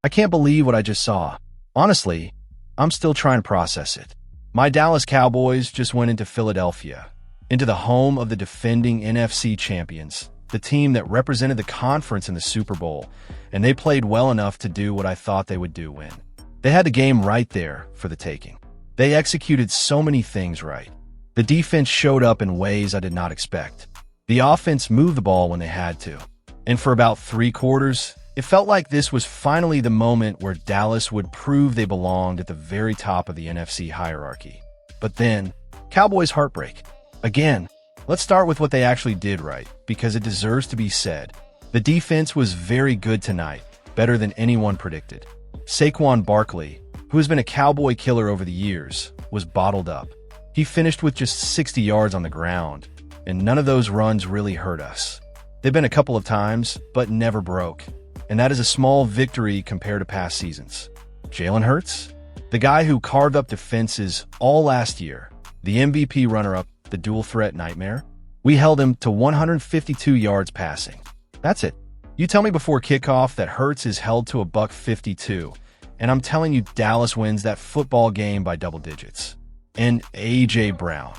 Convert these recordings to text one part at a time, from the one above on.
I can't believe what I just saw. Honestly, I'm still trying to process it. My Dallas Cowboys just went into Philadelphia, into the home of the defending NFC champions, the team that represented the conference in the Super Bowl, and they played well enough to do what I thought they would do: win. They had the game right there for the taking. They executed so many things right. The defense showed up in ways I did not expect. The offense moved the ball when they had to. And for about 3 quarters, it felt like this was finally the moment where Dallas would prove they belonged at the very top of the NFC hierarchy. But then, Cowboys heartbreak. Again, let's start with what they actually did right, because it deserves to be said. The defense was very good tonight, better than anyone predicted. Saquon Barkley, who has been a Cowboy killer over the years, was bottled up. He finished with just 60 yards on the ground, and none of those runs really hurt us. They've been a couple of times, but never broke, and that is a small victory compared to past seasons. Jalen Hurts, the guy who carved up defenses all last year, the MVP runner-up, the dual-threat nightmare, we held him to 152 yards passing. That's it. You tell me before kickoff that Hurts is held to $152, and I'm telling you Dallas wins that football game by double digits. And A.J. Brown,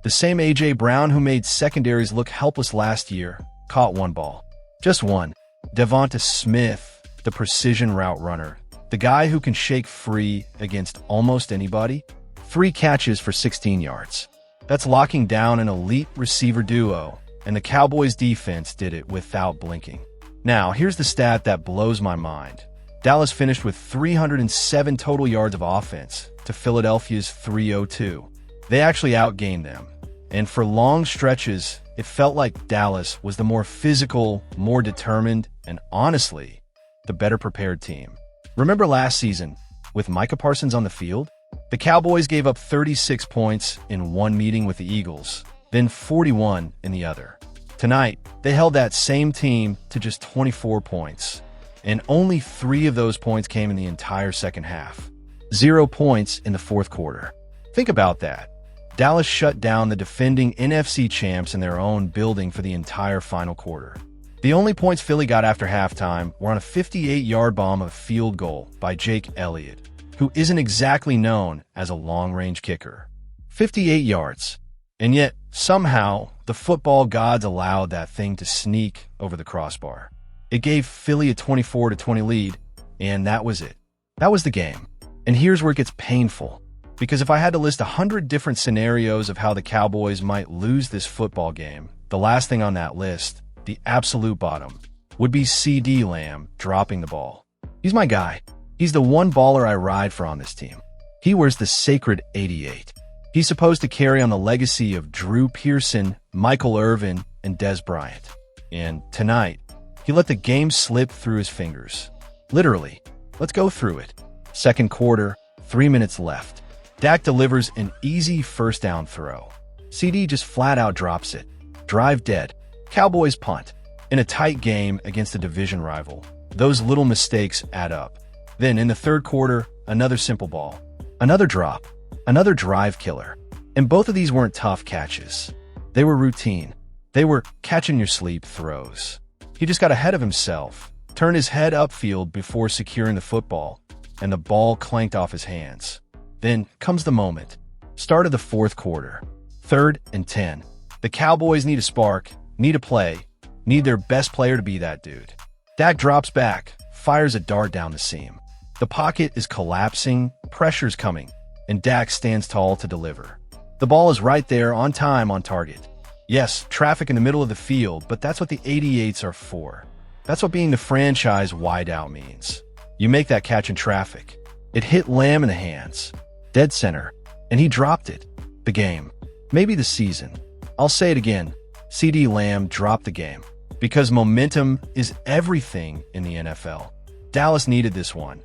the same A.J. Brown who made secondaries look helpless last year, caught one ball. Just one. Devonta Smith, the precision route runner, the guy who can shake free against almost anybody, 3 catches for 16 yards. That's locking down an elite receiver duo, and the Cowboys defense did it without blinking. Now, here's the stat that blows my mind. Dallas finished with 307 total yards of offense to Philadelphia's 302. They actually outgained them, and for long stretches, it felt like Dallas was the more physical, more determined, and honestly, the better prepared team. Remember last season, with Micah Parsons on the field? The Cowboys gave up 36 points in one meeting with the Eagles, then 41 in the other. Tonight, they held that same team to just 24 points, and only 3 of those points came in the entire second half. 0 points in the fourth quarter. Think about that. Dallas shut down the defending NFC champs in their own building for the entire final quarter. The only points Philly got after halftime were on a 58-yard bomb of a field goal by Jake Elliott, who isn't exactly known as a long-range kicker. 58 yards. And yet, somehow, the football gods allowed that thing to sneak over the crossbar. It gave Philly a 24-20 lead, and that was it. That was the game. And here's where it gets painful. Because if I had to list 100 different scenarios of how the Cowboys might lose this football game, the last thing on that list, the absolute bottom, would be CeeDee Lamb dropping the ball. He's my guy. He's the one baller I ride for on this team. He wears the sacred 88. He's supposed to carry on the legacy of Drew Pearson, Michael Irvin, and Dez Bryant. And tonight, he let the game slip through his fingers. Literally. Let's go through it. Second quarter, 3 minutes left. Dak delivers an easy first down throw. CeeDee just flat out drops it. Drive dead. Cowboys punt. In a tight game against a division rival, those little mistakes add up. Then in the third quarter, another simple ball. Another drop. Another drive killer. And both of these weren't tough catches. They were routine. They were catch-in-your-sleep throws. He just got ahead of himself, turned his head upfield before securing the football, and the ball clanked off his hands. Then comes the moment. Start of the fourth quarter. 3rd and 10. The Cowboys need a spark, need a play, need their best player to be that dude. Dak drops back, fires a dart down the seam. The pocket is collapsing, pressure's coming, and Dak stands tall to deliver. The ball is right there, on time, on target. Yes, traffic in the middle of the field, but that's what the 88s are for. That's what being the franchise wideout means. You make that catch in traffic. It hit Lamb in the hands. Dead center. And he dropped it. The game. Maybe the season. I'll say it again. CeeDee Lamb dropped the game. Because momentum is everything in the NFL. Dallas needed this one.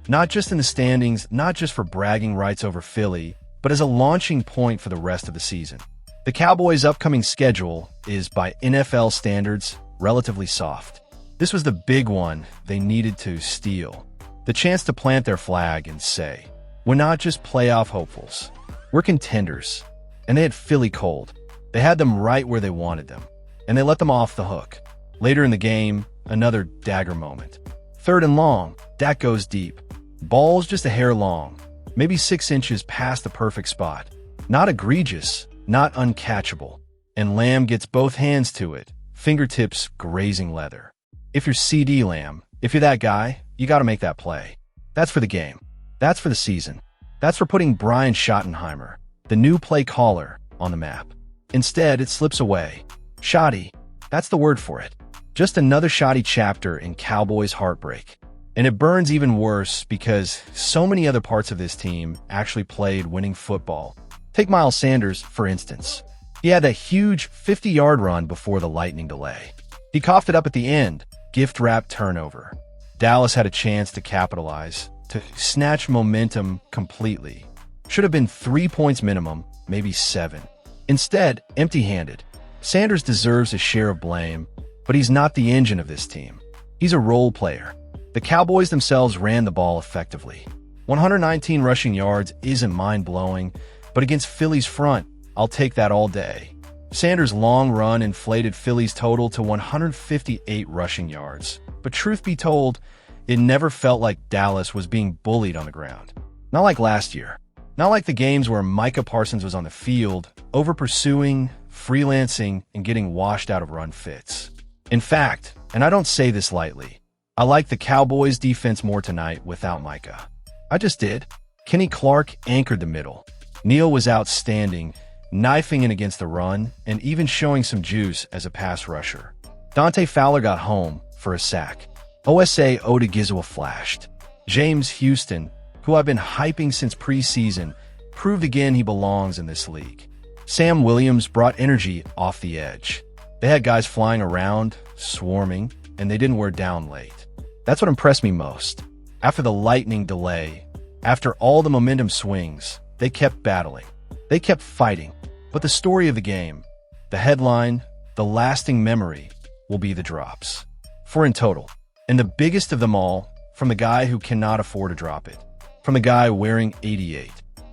Not just in the standings, not just for bragging rights over Philly, but as a launching point for the rest of the season. The Cowboys' upcoming schedule is, by NFL standards, relatively soft. This was the big one they needed to steal. The chance to plant their flag and say, we're not just playoff hopefuls. We're contenders. And they had Philly cold. They had them right where they wanted them. And they let them off the hook. Later in the game, another dagger moment. 3rd and long, Dak goes deep. Ball's just a hair long, maybe 6 inches past the perfect spot. Not egregious, not uncatchable. And Lamb gets both hands to it, fingertips grazing leather. If you're CeeDee Lamb, if you're that guy, you got to make that play. That's for the game. That's for the season. That's for putting Brian Schottenheimer, the new play caller, on the map. Instead, it slips away. Shoddy. That's the word for it. Just another shoddy chapter in Cowboys heartbreak. And it burns even worse because so many other parts of this team actually played winning football. Take Miles Sanders, for instance. He had that huge 50-yard run before the lightning delay. He coughed it up at the end, gift-wrapped turnover. Dallas had a chance to capitalize, to snatch momentum completely. Should have been 3 points minimum, maybe 7. Instead, empty-handed. Sanders deserves a share of blame, but he's not the engine of this team. He's a role player. The Cowboys themselves ran the ball effectively. 119 rushing yards isn't mind-blowing, but against Philly's front, I'll take that all day. Sanders' long run inflated Philly's total to 158 rushing yards. But truth be told, it never felt like Dallas was being bullied on the ground. Not like last year. Not like the games where Micah Parsons was on the field, over-pursuing, freelancing, and getting washed out of run fits. In fact, and I don't say this lightly, I like the Cowboys' defense more tonight without Micah. I just did. Kenny Clark anchored the middle. Neal was outstanding, knifing in against the run, and even showing some juice as a pass rusher. Dante Fowler got home for a sack. OSA Odigizwa flashed. James Houston, who I've been hyping since preseason, proved again he belongs in this league. Sam Williams brought energy off the edge. They had guys flying around, swarming, and they didn't wear down late. That's what impressed me most. After the lightning delay, after all the momentum swings, they kept battling. They kept fighting. But the story of the game, the headline, the lasting memory, will be the drops. 4 in total. And the biggest of them all, from the guy who cannot afford to drop it. From the guy wearing 88.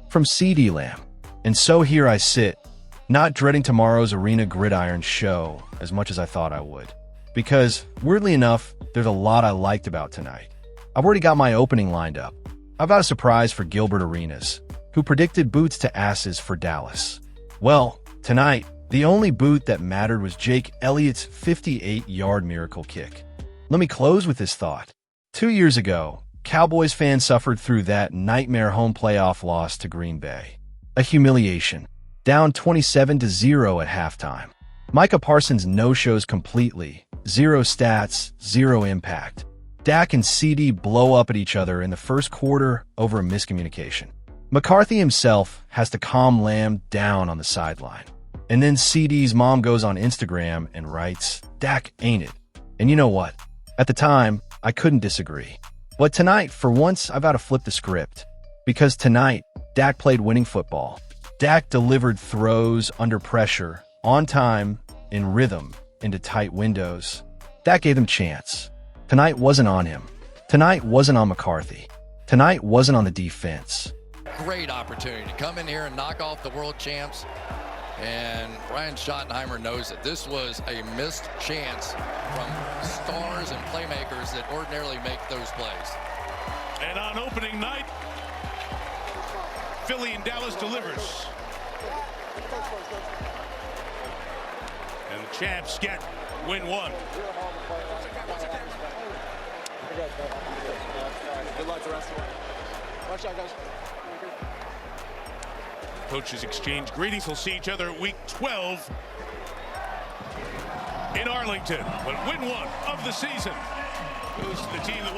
From CeeDee Lamb. And so here I sit, not dreading tomorrow's Arena Gridiron show as much as I thought I would. Because, weirdly enough, there's a lot I liked about tonight. I've already got my opening lined up. I've got a surprise for Gilbert Arenas, who predicted boots to asses for Dallas. Well, tonight, the only boot that mattered was Jake Elliott's 58-yard miracle kick. Let me close with this thought. 2 years ago, Cowboys fans suffered through that nightmare home playoff loss to Green Bay. A humiliation. Down 27-0 at halftime. Micah Parsons no-shows completely. 0 stats, 0 impact. Dak and CeeDee blow up at each other in the first quarter over a miscommunication. McCarthy himself has to calm Lamb down on the sideline. And then CeeDee's mom goes on Instagram and writes, "Dak ain't it." And you know what? At the time, I couldn't disagree. But tonight, for once, I've got to flip the script. Because tonight, Dak played winning football. Dak delivered throws under pressure, on time, in rhythm, into tight windows. That gave them chance. Tonight wasn't on him. Tonight wasn't on McCarthy. Tonight wasn't on the defense. Great opportunity to come in here and knock off the world champs. And Brian Schottenheimer knows it. This was a missed chance from stars and playmakers that ordinarily make those plays. And on opening night, Philly and Dallas delivers. And the champs get win 1. Good luck the rest of the way. Watch out, guys. Coaches exchange greetings. We'll see each other week 12 in Arlington. But win 1 of the season goes to the team that won.